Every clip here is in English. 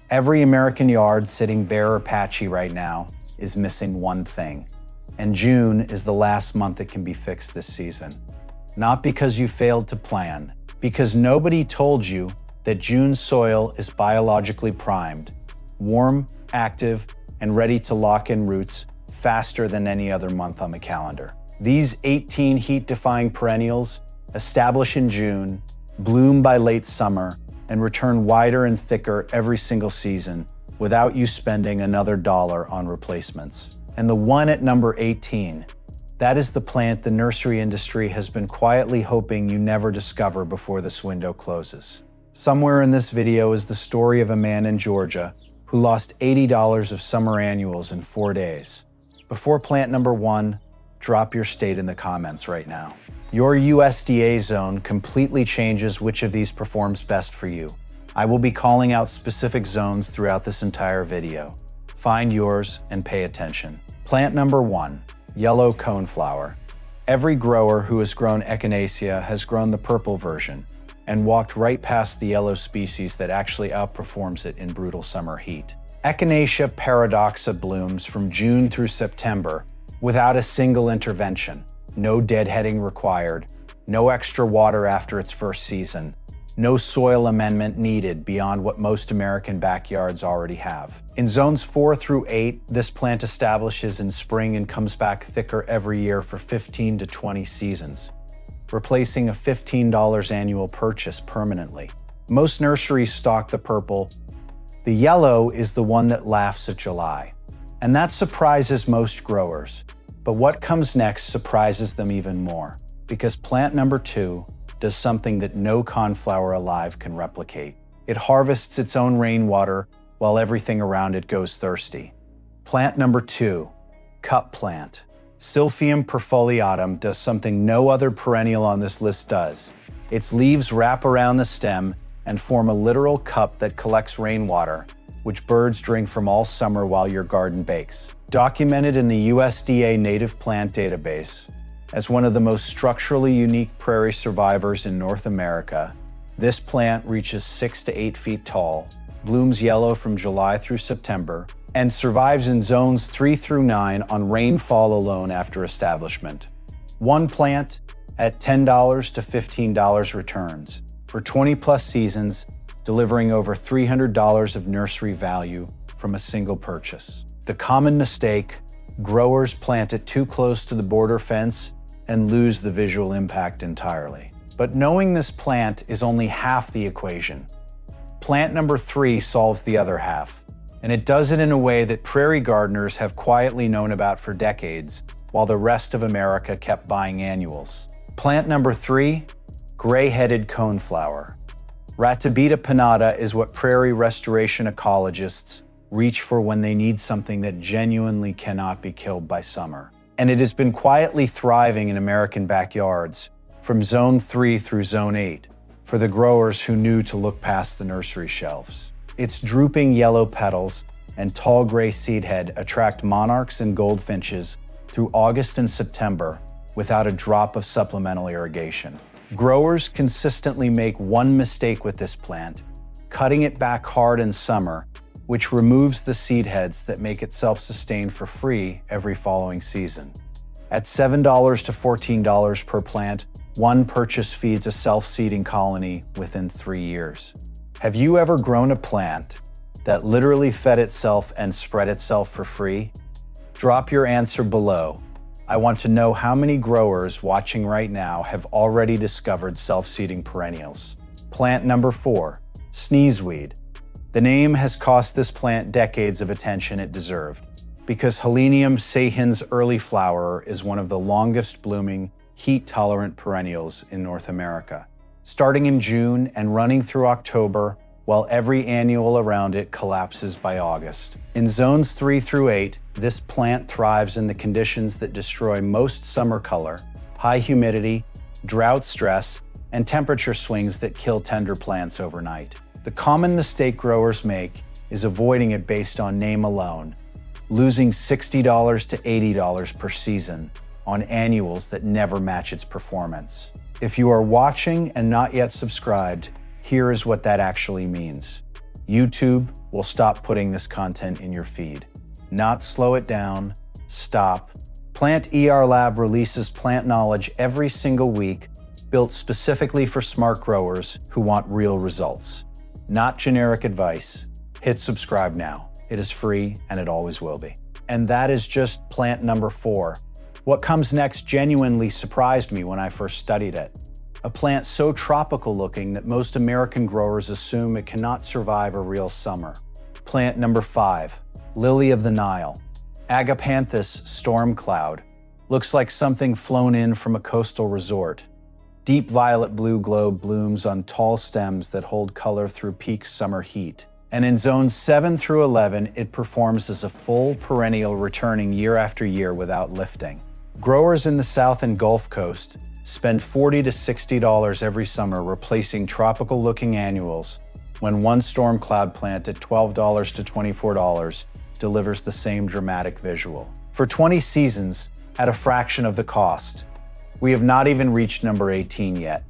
Every American yard sitting bare or patchy right now is missing one thing. And June is the last month it can be fixed this season. Not because you failed to plan, because nobody told you that June's soil is biologically primed, warm, active, and ready to lock in roots faster than any other month on the calendar. These 18 heat-defying perennials establish in June, bloom by late summer, and return wider and thicker every single season without you spending another dollar on replacements. And the one at number 18, that is the plant the nursery industry has been quietly hoping you never discover before this window closes. Somewhere in this video is the story of a man in Georgia who lost $80 of summer annuals in 4 days. Before plant number 1, drop your state in the comments right now. Your USDA zone completely changes which of these performs best for you. I will be calling out specific zones throughout this entire video. Find yours and pay attention. Plant number 1, yellow coneflower. Every grower who has grown echinacea has grown the purple version and walked right past the yellow species that actually outperforms it in brutal summer heat. Echinacea paradoxa blooms from June through September without a single intervention. No deadheading required, no extra water after its first season, no soil amendment needed beyond what most American backyards already have. In zones 4 through 8, this plant establishes in spring and comes back thicker every year for 15 to 20 seasons, replacing a $15 annual purchase permanently. Most nurseries stock the purple. The yellow is the one that laughs at July, and that surprises most growers. But what comes next surprises them even more, because plant number 2 does something that no coneflower alive can replicate. It harvests its own rainwater while everything around it goes thirsty. Plant number 2, cup plant. Silphium perfoliatum does something no other perennial on this list does. Its leaves wrap around the stem and form a literal cup that collects rainwater, which birds drink from all summer while your garden bakes. Documented in the USDA Native Plant Database as one of the most structurally unique prairie survivors in North America, this plant reaches 6 to 8 feet tall, blooms yellow from July through September, and survives in zones 3 through 9 on rainfall alone after establishment. One plant at $10 to $15 returns for 20+ seasons, delivering over $300 of nursery value from a single purchase. The common mistake: growers plant it too close to the border fence and lose the visual impact entirely. But knowing this plant is only half the equation. Plant number 3 solves the other half, and it does it in a way that prairie gardeners have quietly known about for decades, while the rest of America kept buying annuals. Plant number 3, gray-headed coneflower. Rattabeta pinnata is what prairie restoration ecologists reach for when they need something that genuinely cannot be killed by summer. And it has been quietly thriving in American backyards from zone 3 through zone 8 for the growers who knew to look past the nursery shelves. Its drooping yellow petals and tall gray seed head attract monarchs and goldfinches through August and September without a drop of supplemental irrigation. Growers consistently make one mistake with this plant, cutting it back hard in summer, which removes the seed heads that make it self-sustain for free every following season. At $7 to $14 per plant, one purchase feeds a self-seeding colony within 3 years. Have you ever grown a plant that literally fed itself and spread itself for free? Drop your answer below. I want to know how many growers watching right now have already discovered self-seeding perennials. Plant number 4, sneezeweed. The name has cost this plant decades of attention it deserved, because Helenium saehens early flowerer is one of the longest blooming, heat-tolerant perennials in North America. Starting in June and running through October, while every annual around it collapses by August. In zones 3 through 8, this plant thrives in the conditions that destroy most summer color, high humidity, drought stress, and temperature swings that kill tender plants overnight. The common mistake growers make is avoiding it based on name alone, losing $60 to $80 per season on annuals that never match its performance. If you are watching and not yet subscribed, here is what that actually means. YouTube will stop putting this content in your feed. Not slow it down, stop. PlantERLab releases plant knowledge every single week, built specifically for smart growers who want real results. Not generic advice. Hit subscribe now. It is free and it always will be. And that is just plant number 4. What comes next genuinely surprised me when I first studied it. A plant so tropical looking that most American growers assume it cannot survive a real summer. Plant number 5, lily of the Nile. Agapanthus storm cloud. Looks like something flown in from a coastal resort. Deep violet blue globe blooms on tall stems that hold color through peak summer heat. And in zones 7 through 11, it performs as a full perennial, returning year after year without lifting. Growers in the South and Gulf Coast spend $40 to $60 every summer replacing tropical-looking annuals when one storm cloud plant at $12 to $24 delivers the same dramatic visual. For 20 seasons, at a fraction of the cost. We have not even reached number 18 yet.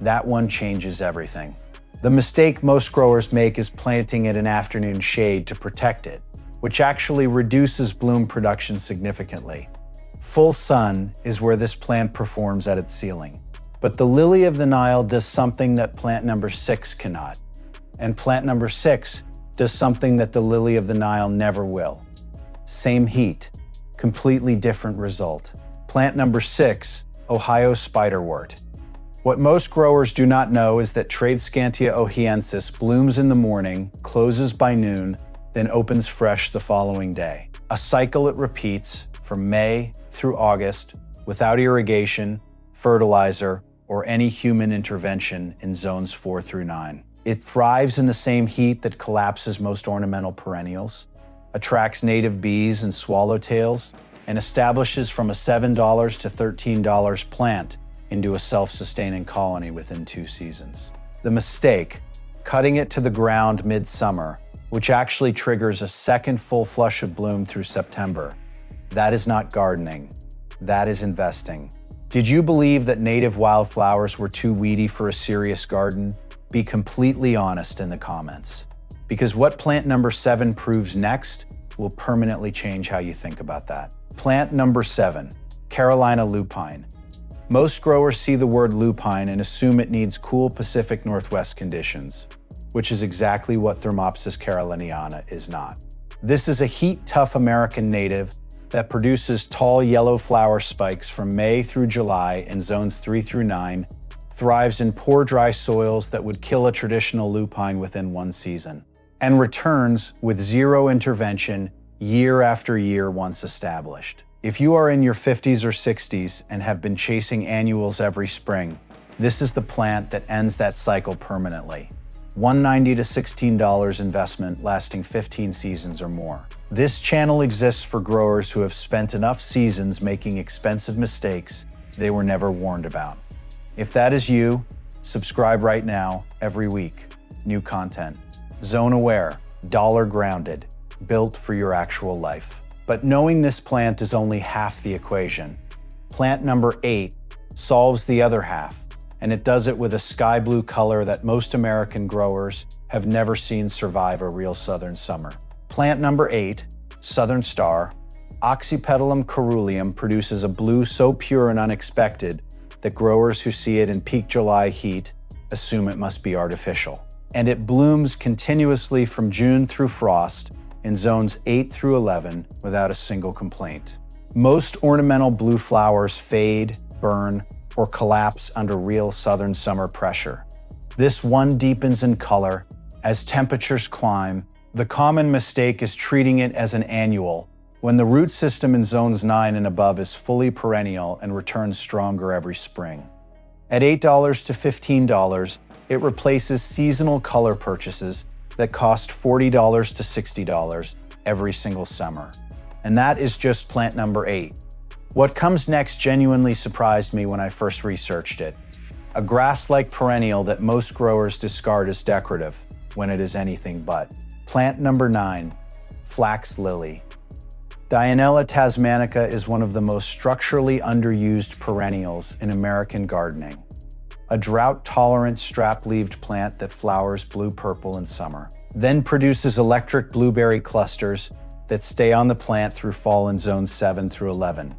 That one changes everything. The mistake most growers make is planting it in afternoon shade to protect it, which actually reduces bloom production significantly. Full sun is where this plant performs at its ceiling. But the lily of the Nile does something that plant number 6 cannot. And plant number 6 does something that the lily of the Nile never will. Same heat, completely different result. Plant number 6, Ohio spiderwort. What most growers do not know is that Tradescantia ohiensis blooms in the morning, closes by noon, then opens fresh the following day. A cycle it repeats from May through August without irrigation, fertilizer, or any human intervention in zones 4 through 9. It thrives in the same heat that collapses most ornamental perennials, attracts native bees and swallowtails, and establishes from a $7 to $13 plant into a self-sustaining colony within 2 seasons. The mistake, cutting it to the ground mid-summer, which actually triggers a second full flush of bloom through September. That is not gardening. That is investing. Did you believe that native wildflowers were too weedy for a serious garden? Be completely honest in the comments. Because what plant number 7 proves next will permanently change how you think about that. Plant number 7, Carolina lupine. Most growers see the word lupine and assume it needs cool Pacific Northwest conditions, which is exactly what Thermopsis caroliniana is not. This is a heat-tough American native that produces tall yellow flower spikes from May through July in zones 3 through 9, thrives in poor dry soils that would kill a traditional lupine within 1 season, and returns with zero intervention year after year once established. If you are in your 50s or 60s and have been chasing annuals every spring, this is the plant that ends that cycle permanently. $190 to $16 investment lasting 15 seasons or more. This channel exists for growers who have spent enough seasons making expensive mistakes they were never warned about. If that is you, subscribe right now, every week. New content. Zone aware, dollar grounded, built for your actual life. But knowing this plant is only half the equation. Plant number 8 solves the other half, and it does it with a sky blue color that most American growers have never seen survive a real southern summer. Plant number 8, Southern Star, Oxypetalum caeruleum, produces a blue so pure and unexpected that growers who see it in peak July heat assume it must be artificial. And it blooms continuously from June through frost in zones 8 through 11 without a single complaint. Most ornamental blue flowers fade, burn, or collapse under real southern summer pressure. This one deepens in color as temperatures climb. The common mistake is treating it as an annual, when the root system in zones 9 and above is fully perennial and returns stronger every spring. At $8 to $15, it replaces seasonal color purchases that cost $40 to $60 every single summer. And that is just plant number 8. What comes next genuinely surprised me when I first researched it. A grass-like perennial that most growers discard as decorative, when it is anything but. Plant number 9, flax lily. Dianella tasmanica is one of the most structurally underused perennials in American gardening. A drought-tolerant strap-leaved plant that flowers blue-purple in summer. then produces electric blueberry clusters that stay on the plant through fall in zones 7 through 11.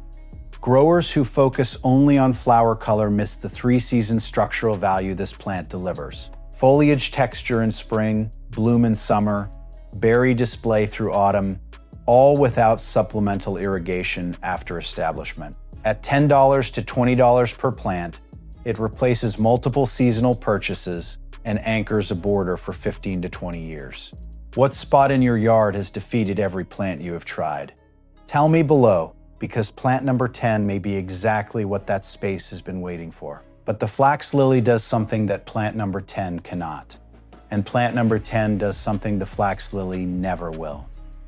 Growers who focus only on flower color miss the 3-season structural value this plant delivers. Foliage texture in spring, bloom in summer, berry display through autumn, all without supplemental irrigation after establishment. At $10 to $20 per plant, it replaces multiple seasonal purchases and anchors a border for 15 to 20 years. What spot in your yard has defeated every plant you have tried? Tell me below, because plant number 10 may be exactly what that space has been waiting for. But the flax lily does something that plant number 10 cannot. And plant number 10 does something the flax lily never will.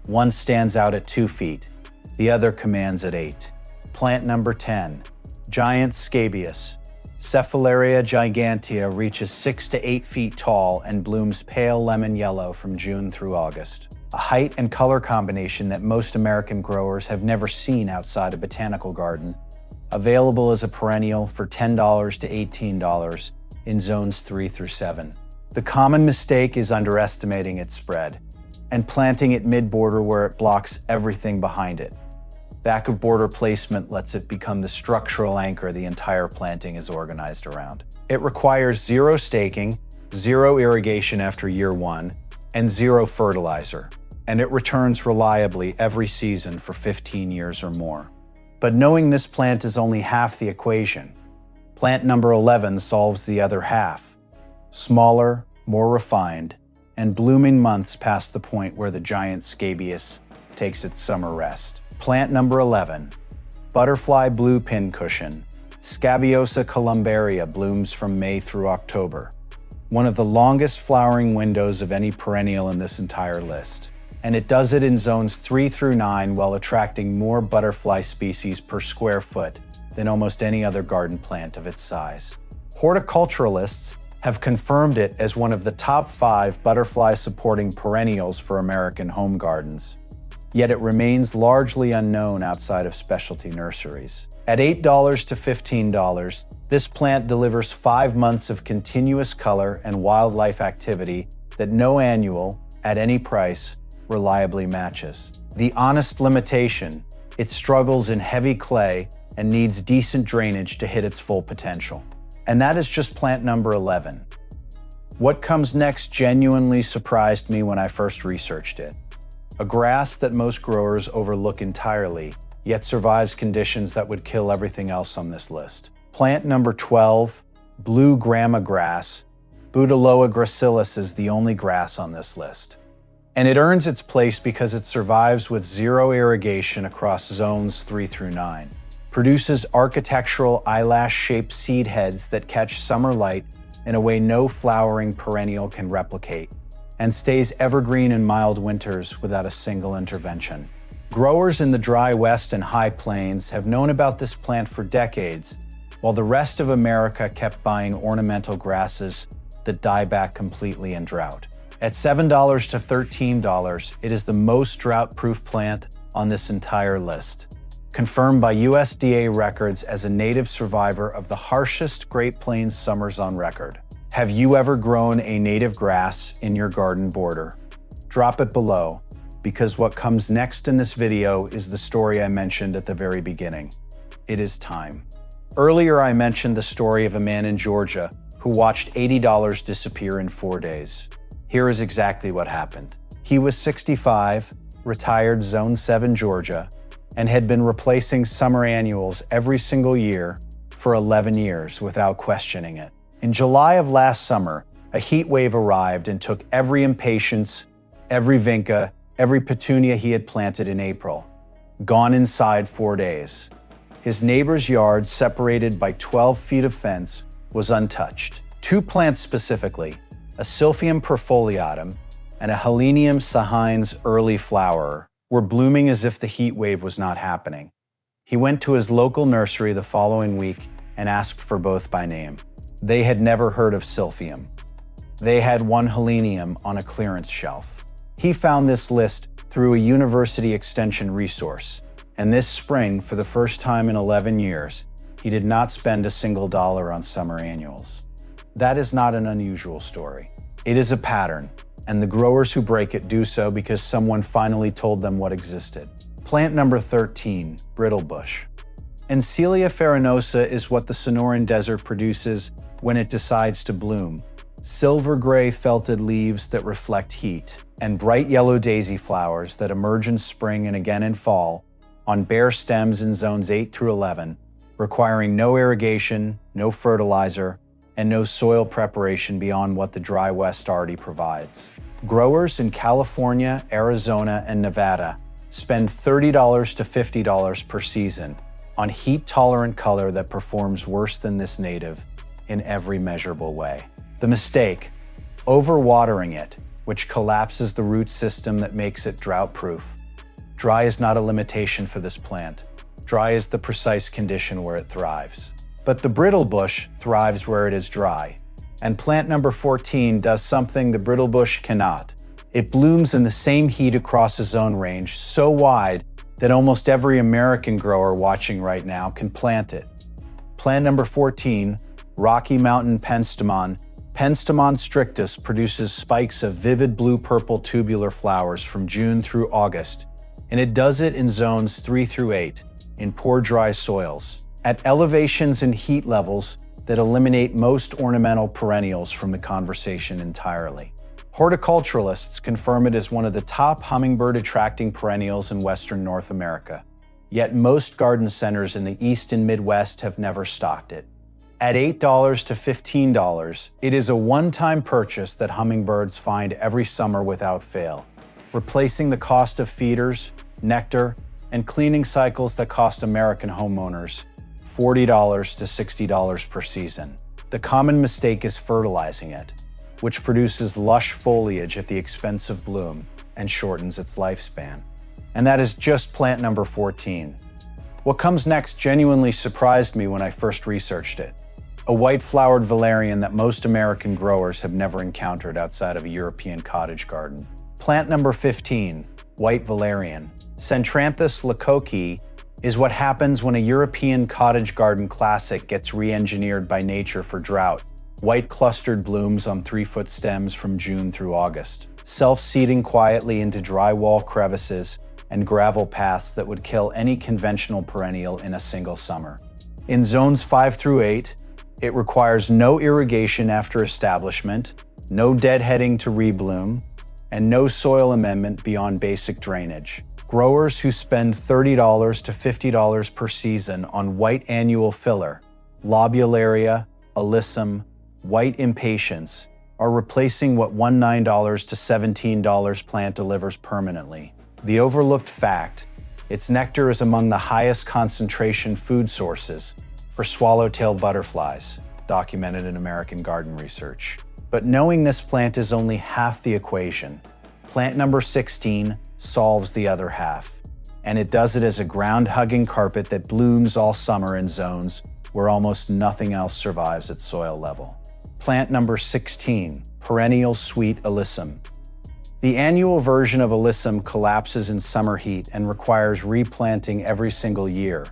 One stands out at 2 feet, the other commands at 8. Plant number 10, giant scabious. Cephalaria gigantea reaches 6 to 8 feet tall and blooms pale lemon yellow from June through August. A height and color combination that most American growers have never seen outside a botanical garden. Available as a perennial for $10 to $18 in zones 3 through 7. The common mistake is underestimating its spread and planting it mid-border where it blocks everything behind it. Back of border placement lets it become the structural anchor the entire planting is organized around. It requires 0 staking, 0 irrigation after year 1, and 0 fertilizer, and it returns reliably every season for 15 years or more. But knowing this plant is only half the equation, plant number 11 solves the other half. Smaller, more refined, and blooming months past the point where the giant scabious takes its summer rest. Plant number 11, butterfly blue pincushion, Scabiosa columbaria blooms from May through October. One of the longest flowering windows of any perennial in this entire list. And it does it in zones 3 through 9 while attracting more butterfly species per square foot than almost any other garden plant of its size. Horticulturalists have confirmed it as one of the top 5 butterfly-supporting perennials for American home gardens. Yet it remains largely unknown outside of specialty nurseries. At $8 to $15, this plant delivers 5 months of continuous color and wildlife activity that no annual, at any price, reliably matches. The honest limitation, it struggles in heavy clay and needs decent drainage to hit its full potential. And that is just plant number 11. What comes next genuinely surprised me when I first researched it. A grass that most growers overlook entirely, yet survives conditions that would kill everything else on this list. Plant number 12, blue grama grass. Butaloa gracilis is the only grass on this list. And it earns its place because it survives with 0 irrigation across zones 3 through 9. Produces architectural eyelash-shaped seed heads that catch summer light in a way no flowering perennial can replicate, and stays evergreen in mild winters without a single intervention. Growers in the dry West and High Plains have known about this plant for decades, while the rest of America kept buying ornamental grasses that die back completely in drought. At $7 to $13, it is the most drought-proof plant on this entire list. Confirmed by USDA records as a native survivor of the harshest Great Plains summers on record. Have you ever grown a native grass in your garden border? Drop it below, because what comes next in this video is the story I mentioned at the very beginning. It is time. Earlier I mentioned the story of a man in Georgia who watched $80 disappear in 4 days. Here is exactly what happened. He was 65, retired Zone 7 Georgia, and had been replacing summer annuals every single year for 11 years without questioning it. In July of last summer, a heat wave arrived and took every impatiens, every vinca, every petunia he had planted in April. Gone inside 4 days. His neighbor's yard, separated by 12 feet of fence, was untouched. 2 plants specifically, a Silphium perfoliatum and a Helenium sahines early flowerer, were blooming as if the heat wave was not happening. He went to his local nursery the following week and asked for both by name. They had never heard of Silphium. They had one Helenium on a clearance shelf. He found this list through a university extension resource, and this spring, for the first time in 11 years, he did not spend a single dollar on summer annuals. That is not an unusual story. It is a pattern, and the growers who break it do so because someone finally told them what existed. Plant number 13, brittlebush. Encielia farinosa is what the Sonoran Desert produces when it decides to bloom. Silver-gray felted leaves that reflect heat, and bright yellow daisy flowers that emerge in spring and again in fall on bare stems in zones 8 through 11, requiring no irrigation, no fertilizer, and no soil preparation beyond what the dry West already provides. Growers in California, Arizona, and Nevada spend $30 to $50 per season on heat-tolerant color that performs worse than this native in every measurable way. The mistake: overwatering it, which collapses the root system that makes it drought-proof. Dry is not a limitation for this plant. Dry is the precise condition where it thrives. But the brittlebush thrives where it is dry. And plant number 14 does something the brittlebush cannot. It blooms in the same heat across a zone range so wide that almost every American grower watching right now can plant it. Plant number 14, Rocky Mountain penstemon. Penstemon strictus produces spikes of vivid blue-purple tubular flowers from June through August, and it does it in zones 3 through 8, in poor dry soils, at elevations and heat levels that eliminate most ornamental perennials from the conversation entirely. Horticulturalists confirm it as one of the top hummingbird-attracting perennials in Western North America, yet most garden centers in the East and Midwest have never stocked it. At $8 to $15, it is a one-time purchase that hummingbirds find every summer without fail, replacing the cost of feeders, nectar, and cleaning cycles that cost American homeowners $40 to $60 per season. The common mistake is fertilizing it, which produces lush foliage at the expense of bloom and shortens its lifespan. And that is just plant number 14. What comes next genuinely surprised me when I first researched it. A white-flowered valerian that most American growers have never encountered outside of a European cottage garden. Plant number 15, white valerian. Centranthus lecoqui is what happens when a European cottage garden classic gets re-engineered by nature for drought. White clustered blooms on 3-foot stems from June through August, self-seeding quietly into dry wall crevices and gravel paths that would kill any conventional perennial in a single summer. In zones 5 through 8, it requires no irrigation after establishment, no deadheading to rebloom, and no soil amendment beyond basic drainage. Growers who spend $30 to $50 per season on white annual filler, lobularia, alyssum, white impatiens, are replacing what $9 to $17 plant delivers permanently. The overlooked fact: its nectar is among the highest concentration food sources for swallowtail butterflies, documented in American Garden Research. But knowing this plant is only half the equation. Plant number 16 solves the other half, and it does it as a ground-hugging carpet that blooms all summer in zones where almost nothing else survives at soil level. Plant number 16, perennial sweet alyssum. The annual version of alyssum collapses in summer heat and requires replanting every single year.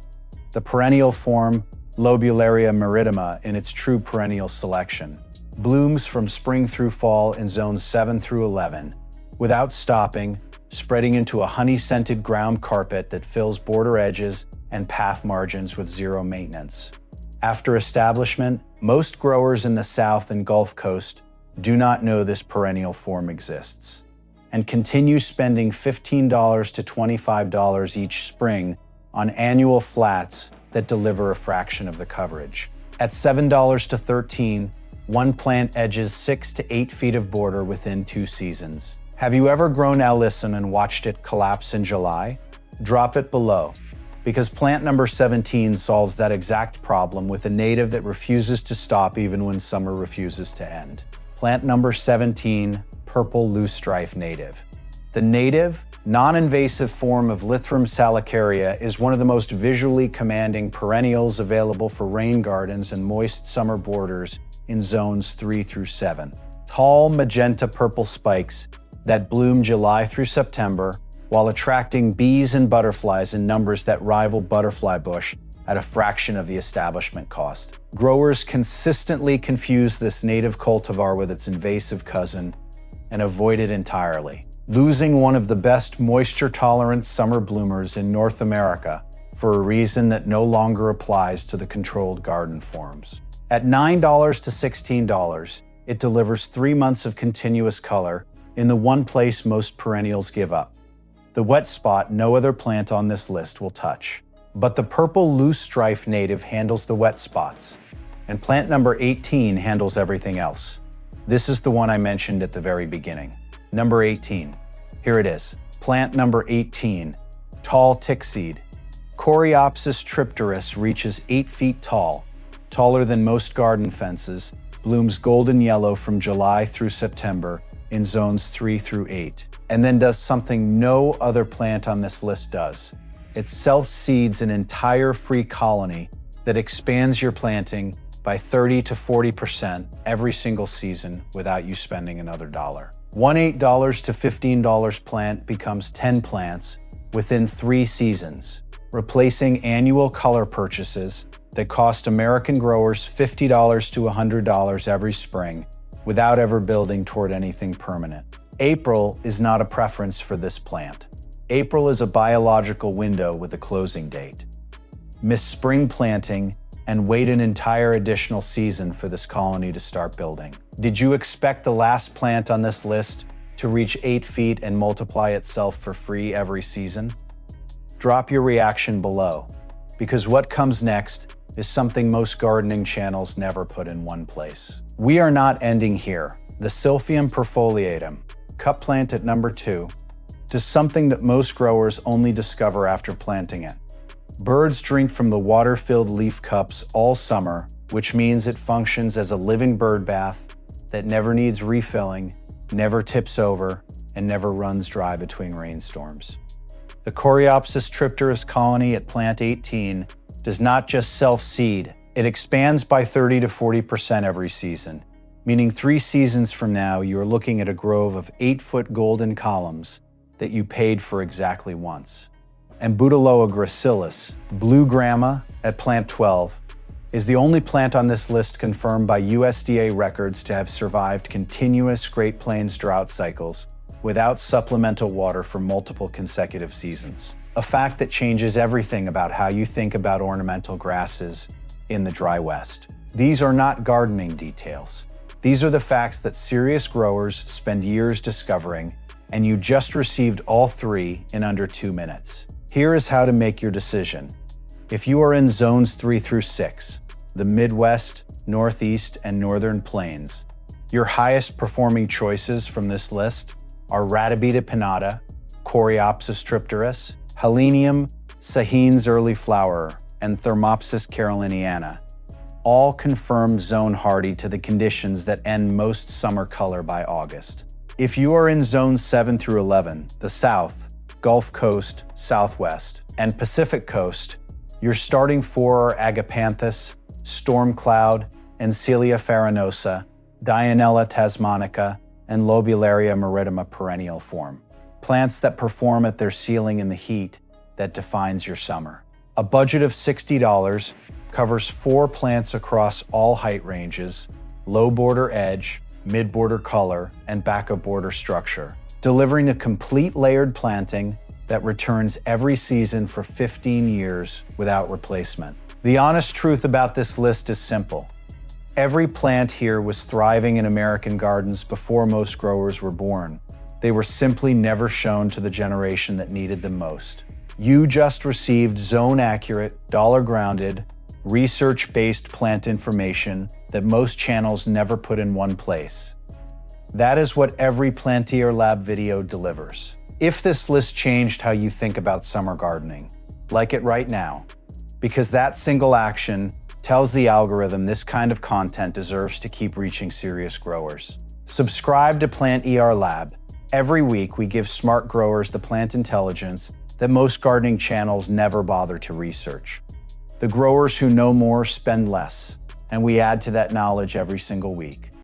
The perennial form, Lobularia meridima in its true perennial selection, blooms from spring through fall in zones 7 through 11, without stopping, spreading into a honey-scented ground carpet that fills border edges and path margins with zero maintenance. After establishment, most growers in the South and Gulf Coast do not know this perennial form exists, and continue spending $15 to $25 each spring on annual flats that deliver a fraction of the coverage. At $7 to $13, one plant edges 6 to 8 feet of border within 2 seasons. Have you ever grown alyssum and watched it collapse in July? Drop it below, because plant number 17 solves that exact problem with a native that refuses to stop even when summer refuses to end. Plant number 17, purple loosestrife native. The native, non-invasive form of Lythrum salicaria is one of the most visually commanding perennials available for rain gardens and moist summer borders in zones 3 through 7. Tall magenta purple spikes that bloom July through September while attracting bees and butterflies in numbers that rival butterfly bush at a fraction of the establishment cost. Growers consistently confuse this native cultivar with its invasive cousin, and avoid it entirely, losing one of the best moisture-tolerant summer bloomers in North America for a reason that no longer applies to the controlled garden forms. At $9 to $16, it delivers 3 months of continuous color in the one place most perennials give up. The wet spot no other plant on this list will touch. But the purple loosestrife native handles the wet spots, and plant number 18 handles everything else. This is the one I mentioned at the very beginning. Number 18. Here it is. Plant number 18, tall tickseed. Coreopsis tripteris reaches 8 feet tall, taller than most garden fences, blooms golden yellow from July through September in zones 3 through 8, and then does something no other plant on this list does. It self-seeds an entire free colony that expands your planting by 30 to 40% every single season without you spending another dollar. One $8 to $15 plant becomes 10 plants within 3 seasons, replacing annual color purchases that cost American growers $50 to $100 every spring without ever building toward anything permanent. April is not a preference for this plant. April is a biological window with a closing date. Miss spring planting and wait an entire additional season for this colony to start building. Did you expect the last plant on this list to reach 8 feet and multiply itself for free every season? Drop your reaction below, because what comes next is something most gardening channels never put in one place. We are not ending here. The Silphium perfoliatum, cup plant at number 2, to something that most growers only discover after planting it. Birds drink from the water-filled leaf cups all summer, which means it functions as a living bird bath that never needs refilling, never tips over, and never runs dry between rainstorms. The Coreopsis tripteris colony at plant 18 does not just self-seed, it expands by 30 to 40% every season, meaning 3 seasons from now you are looking at a grove of 8-foot golden columns that you paid for exactly once. And Butaloa gracilis, blue grama, at plant 12, is the only plant on this list confirmed by USDA records to have survived continuous Great Plains drought cycles without supplemental water for multiple consecutive seasons. A fact that changes everything about how you think about ornamental grasses in the dry West. These are not gardening details. These are the facts that serious growers spend years discovering, and you just received all 3 in under 2 minutes. Here is how to make your decision. If you are in zones 3 through 6, the Midwest, Northeast, and Northern Plains, your highest performing choices from this list are Ratabita pinnata, Coreopsis tripteris, Helenium, Sahin's early flowerer, and Thermopsis caroliniana, all confirmed zone hardy to the conditions that end most summer color by August. If you are in zones 7 through 11, the South, Gulf Coast, Southwest, and Pacific Coast, your starting 4 are Agapanthus, Stormcloud, Encilia farinosa, Dianella tasmanica, and Lobularia marittima perennial form. Plants that perform at their ceiling in the heat that defines your summer. A budget of $60 covers 4 plants across all height ranges, low border edge, mid-border color, and back-of-border structure, delivering a complete layered planting that returns every season for 15 years without replacement. The honest truth about this list is simple. Every plant here was thriving in American gardens before most growers were born. They were simply never shown to the generation that needed them most. You just received zone-accurate, dollar-grounded, research-based plant information that most channels never put in one place. That is what every PlantERLab video delivers. If this list changed how you think about summer gardening, like it right now, because that single action tells the algorithm this kind of content deserves to keep reaching serious growers. Subscribe to PlantERLab. Every week, we give smart growers the plant intelligence that most gardening channels never bother to research. The growers who know more spend less, and we add to that knowledge every single week.